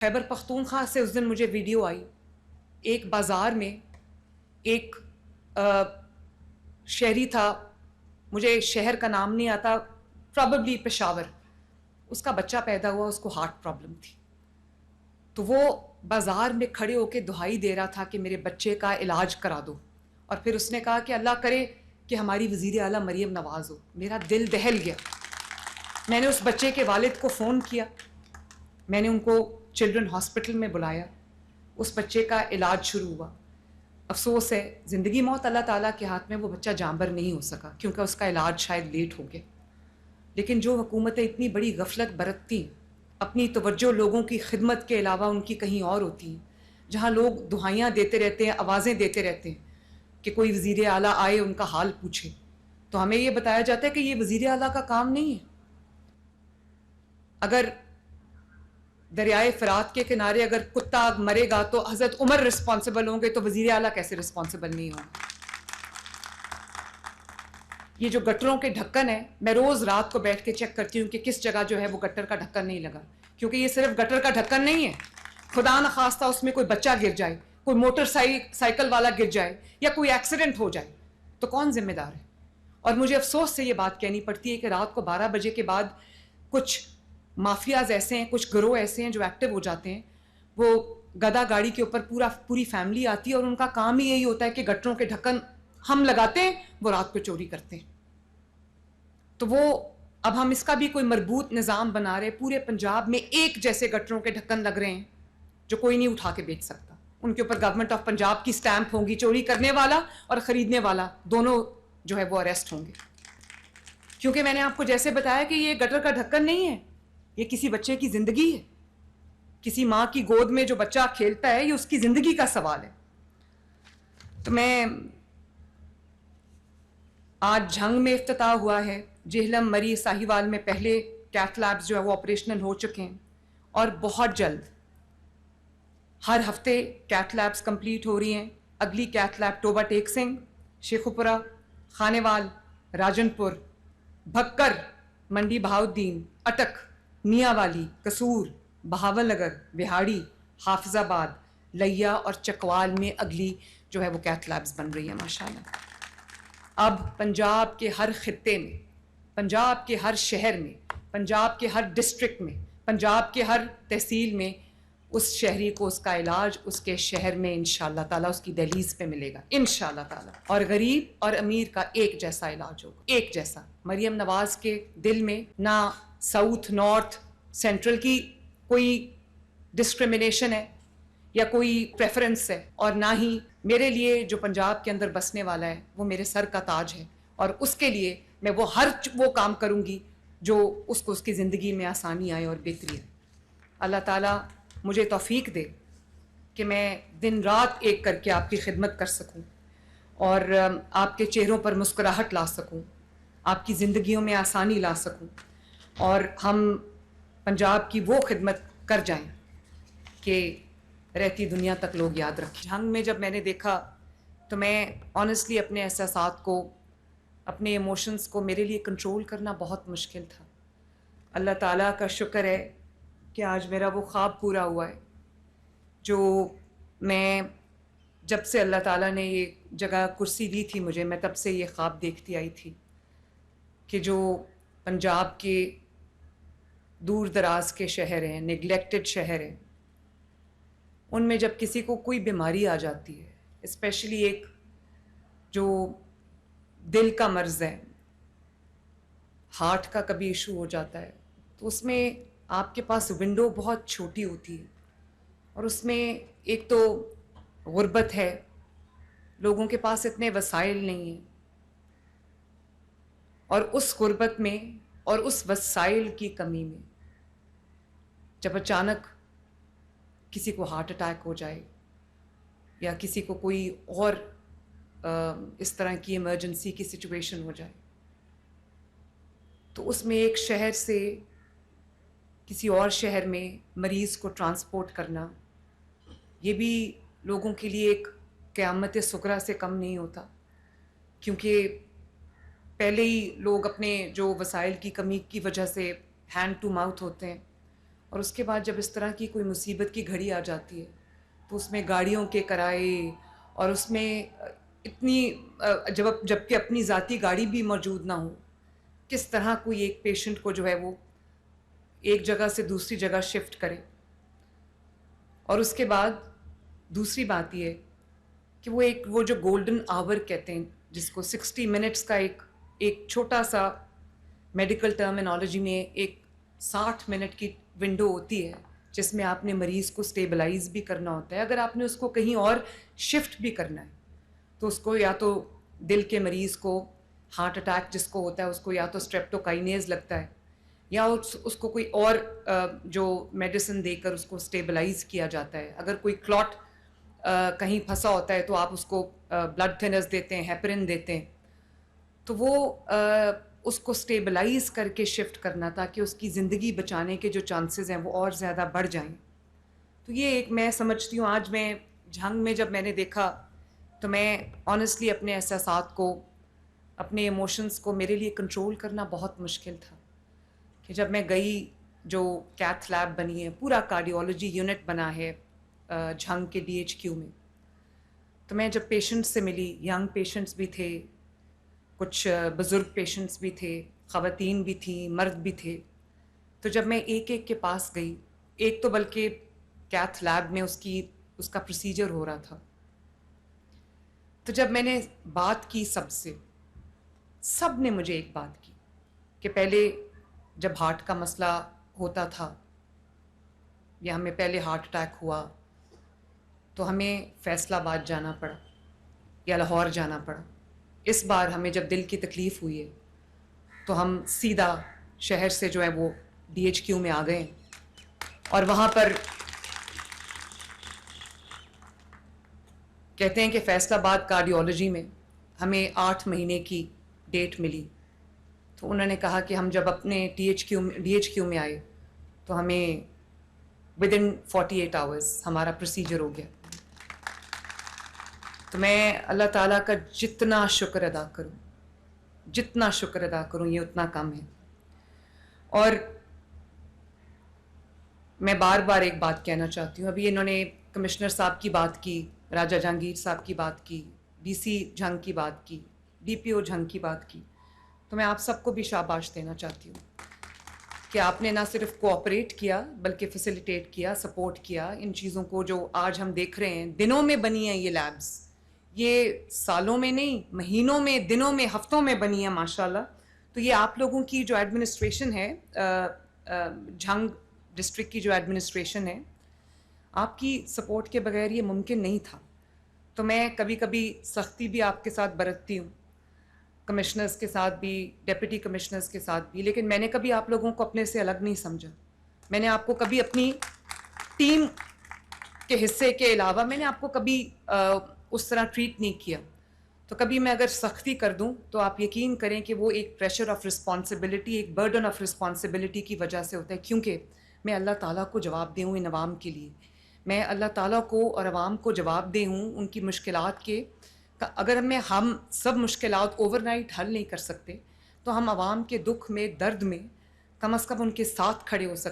خیبر پختونخوا سے اس دن مجھے ویڈیو آئی، ایک بازار میں ایک شہری تھا، مجھے شہر کا نام نہیں آتا، پرابیبلی پشاور، اس کا بچہ پیدا ہوا، اس کو ہارٹ پرابلم تھی، تو وہ بازار میں کھڑے ہو کے دہائی دے رہا تھا کہ میرے بچے کا علاج کرا دو، اور پھر اس نے کہا کہ اللہ کرے کہ ہماری وزیر اعلیٰ مریم نواز ہو۔ میرا دل دہل گیا۔ میں نے اس بچے کے والد کو فون کیا، میں نے ان کو چلڈرن ہاسپٹل میں بلایا، اس بچے کا علاج شروع ہوا۔ افسوس ہے، زندگی موت اللہ تعالیٰ کے ہاتھ میں، وہ بچہ جانبر نہیں ہو سکا کیونکہ اس کا علاج شاید لیٹ ہو گیا۔ لیکن جو حکومتیں اتنی بڑی غفلت برتتی، اپنی توجہ لوگوں کی خدمت کے علاوہ ان کی کہیں اور ہوتی ہیں، جہاں لوگ دہائیاں دیتے رہتے ہیں، آوازیں دیتے رہتے ہیں کہ کوئی وزیر اعلیٰ آئے ان کا حال پوچھے، تو ہمیں یہ بتایا جاتا ہے کہ یہ وزیر اعلیٰ کا کام نہیں ہے۔ اگر دریائے فرات کے کنارے اگر کتا مرے گا تو حضرت عمر رسپانسبل ہوں گے، تو وزیر اعلیٰ کیسے رسپانسبل نہیں ہوں گے؟ یہ جو گٹروں کے ڈھکن ہے، میں روز رات کو بیٹھ کے چیک کرتی ہوں کہ کس جگہ جو ہے وہ گٹر کا ڈھکن نہیں لگا، کیونکہ یہ صرف گٹر کا ڈھکن نہیں ہے، خدا نخواستہ اس میں کوئی بچہ گر جائے، کوئی موٹر سائیکل والا گر جائے یا کوئی ایکسیڈنٹ ہو جائے تو کون ذمہ دار ہے؟ اور مجھے افسوس سے یہ بات کہنی پڑتی ہے کہ رات کو 12 بجے کے بعد کچھ مافیاز ایسے ہیں، کچھ گروہ ایسے ہیں جو ایکٹیو ہو جاتے ہیں، وہ گدا گاڑی کے اوپر پوری فیملی آتی ہے اور ان کا کام ہی یہی ہوتا ہے کہ گٹروں کے ڈھکن ہم لگاتے ہیں، وہ رات کو چوری کرتے ہیں۔ تو وہ اب ہم اس کا بھی کوئی مربوط نظام بنا رہے، پورے پنجاب میں ایک جیسے گٹروں کے ڈھکن لگ رہے ہیں جو کوئی نہیں اٹھا کے بیچ سکتا، ان کے اوپر گورنمنٹ آف پنجاب کی سٹیمپ ہوگی، چوری کرنے والا اور خریدنے والا دونوں جو ہے وہ اریسٹ ہوں گے۔ کیونکہ میں نے آپ کو جیسے بتایا کہ یہ گٹر کا ڈھکن نہیں ہے، یہ کسی بچے کی زندگی ہے، کسی ماں کی گود میں جو بچہ کھیلتا ہے، یہ اس کی زندگی کا سوال ہے۔ تو میں آج جھنگ میں افتتاح ہوا ہے، جہلم، مری، ساہیوال میں پہلے کیتھ لیبز جو ہے وہ آپریشنل ہو چکے ہیں، اور بہت جلد ہر ہفتے کیتھ لیبز کمپلیٹ ہو رہی ہیں۔ اگلی کیتھ لیب ٹوبہ ٹیک سنگھ، شیخوپورہ، خانیوال، راجن پور، بھکر، منڈی بہاؤدین، اٹک، میاں والی، قصور، بہاول نگر، بہاڑی، حافظ آباد، لیا اور چکوال میں اگلی جو ہے وہ کیتھ لیبز بن رہی ہیں ماشاءاللہ۔ اب پنجاب کے ہر خطے میں، پنجاب کے ہر شہر میں، پنجاب کے ہر ڈسٹرکٹ میں، پنجاب کے ہر تحصیل میں اس شہری کو اس کا علاج اس کے شہر میں انشاءاللہ تعالیٰ اس کی دہلیز پہ ملے گا انشاءاللہ تعالیٰ، اور غریب اور امیر کا ایک جیسا علاج ہوگا، ایک جیسا۔ مریم نواز کے دل میں نہ ساؤتھ، نارتھ، سینٹرل کی کوئی ڈسکرمنیشن ہے یا کوئی پریفرنس ہے، اور نہ ہی میرے لیے جو پنجاب کے اندر بسنے والا ہے وہ میرے سر کا تاج ہے، اور اس کے لیے میں وہ کام کروں گی جو اس کو اس کی زندگی میں آسانی آئے اور بہتری آئے۔ اللہ تعالیٰ مجھے توفیق دے کہ میں دن رات ایک کر کے آپ کی خدمت کر سکوں اور آپ کے چہروں پر مسکراہٹ لا سکوں، آپ کی زندگیوں میں آسانی لا سکوں، اور ہم پنجاب کی وہ خدمت کر جائیں کہ رہتی دنیا تک لوگ یاد رکھیں۔ جھنگ میں جب میں نے دیکھا تو میں آنیسٹلی اپنے احساسات کو، اپنے ایموشنز کو، میرے لیے کنٹرول کرنا بہت مشکل تھا۔ اللہ تعالیٰ کا شکر ہے کہ آج میرا وہ خواب پورا ہوا ہے جو میں جب سے اللہ تعالیٰ نے یہ جگہ کرسی دی تھی مجھے، میں تب سے یہ خواب دیکھتی آئی تھی کہ جو پنجاب کے دور دراز کے شہر ہیں، نیگلیکٹڈ شہر ہیں، ان میں جب کسی کو کوئی بیماری آ جاتی ہے، اسپیشلی ایک جو دل کا مرض ہے، ہارٹ کا کبھی ایشو ہو جاتا ہے، تو اس میں آپ کے پاس ونڈو بہت چھوٹی ہوتی ہے، اور اس میں ایک تو غربت ہے، لوگوں کے پاس اتنے وسائل نہیں ہیں، اور اس غربت میں اور اس وسائل کی کمی میں جب اچانک کسی کو ہارٹ اٹیک ہو جائے یا کسی کو کوئی اور اس طرح کی ایمرجنسی کی سچویشن ہو جائے، تو اس میں ایک شہر سے کسی اور شہر میں مریض کو ٹرانسپورٹ کرنا، یہ بھی لوگوں کے لیے ایک قیامت صغریٰ سے کم نہیں ہوتا، کیونکہ پہلے ہی لوگ اپنے جو وسائل کی کمی کی وجہ سے ہینڈ ٹو ماؤتھ ہوتے ہیں، اور اس کے بعد جب اس طرح کی کوئی مصیبت کی گھڑی آ جاتی ہے تو اس میں گاڑیوں کے کرائے اور اس میں اتنی جب کہ اپنی ذاتی گاڑی بھی موجود نہ ہو، کس طرح کوئی ایک پیشنٹ کو جو ہے وہ ایک جگہ سے دوسری جگہ شفٹ کرے. اور اس کے بعد دوسری بات یہ کہ وہ جو گولڈن آور کہتے ہیں جس کو 60 منٹس کا ایک چھوٹا سا میڈیکل ٹرمینالوجی میں ایک 60 منٹ کی ونڈو ہوتی ہے جس میں آپ نے مریض کو سٹیبلائز بھی کرنا ہوتا ہے. اگر آپ نے اس کو کہیں اور شفٹ بھی کرنا ہے تو اس کو یا تو دل کے مریض کو ہارٹ اٹیک جس کو ہوتا ہے اس کو یا تو اسٹریپٹوکائنیز لگتا ہے یا اس کو کوئی اور جو میڈیسن دے کر اس کو سٹیبلائز کیا جاتا ہے. اگر کوئی کلاٹ کہیں پھنسا ہوتا ہے تو آپ اس کو بلڈ تھنرز دیتے ہیں، ہیپرین دیتے ہیں. تو وہ اس کو سٹیبلائز کر کے شفٹ کرنا تاکہ اس کی زندگی بچانے کے جو چانسز ہیں وہ اور زیادہ بڑھ جائیں. تو یہ ایک میں سمجھتی ہوں آج میں جھنگ میں جب میں نے دیکھا تو میں آنیسٹلی اپنے احساسات کو، اپنے ایموشنز کو میرے لیے کنٹرول کرنا بہت مشکل تھا کہ جب میں گئی جو کیتھ لیب بنی ہے، پورا کارڈیولوجی یونٹ بنا ہے جھنگ کے DHQ میں. تو میں جب پیشنٹس سے ملی، ینگ پیشنٹس بھی تھے، کچھ بزرگ پیشنٹس بھی تھے، خواتین بھی تھیں، مرد بھی تھے. تو جب میں ایک ایک کے پاس گئی، ایک تو بلکہ کیتھ لیب میں اس کا پروسیجر ہو رہا تھا، تو جب میں نے بات کی سب نے مجھے ایک بات کی کہ پہلے جب ہارٹ کا مسئلہ ہوتا تھا یا ہمیں پہلے ہارٹ اٹیک ہوا تو ہمیں فیصل آباد جانا پڑا یا لاہور جانا پڑا. اس بار ہمیں جب دل کی تکلیف ہوئی ہے تو ہم سیدھا شہر سے جو ہے وہ DHQ میں آ گئے اور وہاں پر کہتے ہیں کہ فیصل آباد کارڈیولوجی میں ہمیں 8 مہینے کی ڈیٹ ملی. تو انہوں نے کہا کہ ہم جب اپنے DHQ میں آئے تو ہمیں within 48 hours ہمارا پروسیجر ہو گیا. تو میں اللہ تعالیٰ کا جتنا شکر ادا کروں یہ اتنا کم ہے. اور میں بار بار ایک بات کہنا چاہتی ہوں. ابھی انہوں نے کمشنر صاحب کی بات کی، راجہ جہانگیر صاحب کی بات کی، DC جھنگ کی بات کی، DPO جھنگ کی بات کی. تو میں آپ سب کو بھی شاباش دینا چاہتی ہوں کہ آپ نے نہ صرف کوآپریٹ کیا بلکہ فیسیلیٹیٹ کیا، سپورٹ کیا ان چیزوں کو جو آج ہم دیکھ رہے ہیں. دنوں میں بنی ہیں یہ لیبز، یہ سالوں میں نہیں، مہینوں میں، دنوں میں، ہفتوں میں بنی ہیں ماشاءاللہ. تو یہ آپ لوگوں کی جو ایڈمنسٹریشن ہے، جھنگ ڈسٹرکٹ کی جو ایڈمنسٹریشن ہے، آپ کی سپورٹ کے بغیر یہ ممکن نہیں تھا. تو میں کبھی کبھی سختی بھی آپ کے ساتھ برتتی ہوں، کمشنرز کے ساتھ بھی، ڈپٹی کمشنرز کے ساتھ بھی، لیکن میں نے کبھی آپ لوگوں کو اپنے سے الگ نہیں سمجھا. میں نے آپ کو کبھی اپنی ٹیم کے حصے کے علاوہ میں نے آپ کو کبھی اس طرح ٹریٹ نہیں کیا. تو کبھی میں اگر سختی کر دوں تو آپ یقین کریں کہ وہ ایک پریشر آف رسپانسبلٹی، ایک برڈن آف رسپانسبلٹی کی وجہ سے ہوتا ہے، کیونکہ میں اللہ تعالیٰ کو جواب دے ہوں ان عوام کے لیے. میں اللہ تعالیٰ کو اور عوام کو جواب دے ہوں ان کی مشکلات کے. اگر ہم سب مشکلات اوور نائٹ حل نہیں کر سکتے تو ہم عوام کے دکھ میں، درد میں کم از کم ان کے ساتھ کھڑے ہو سکتے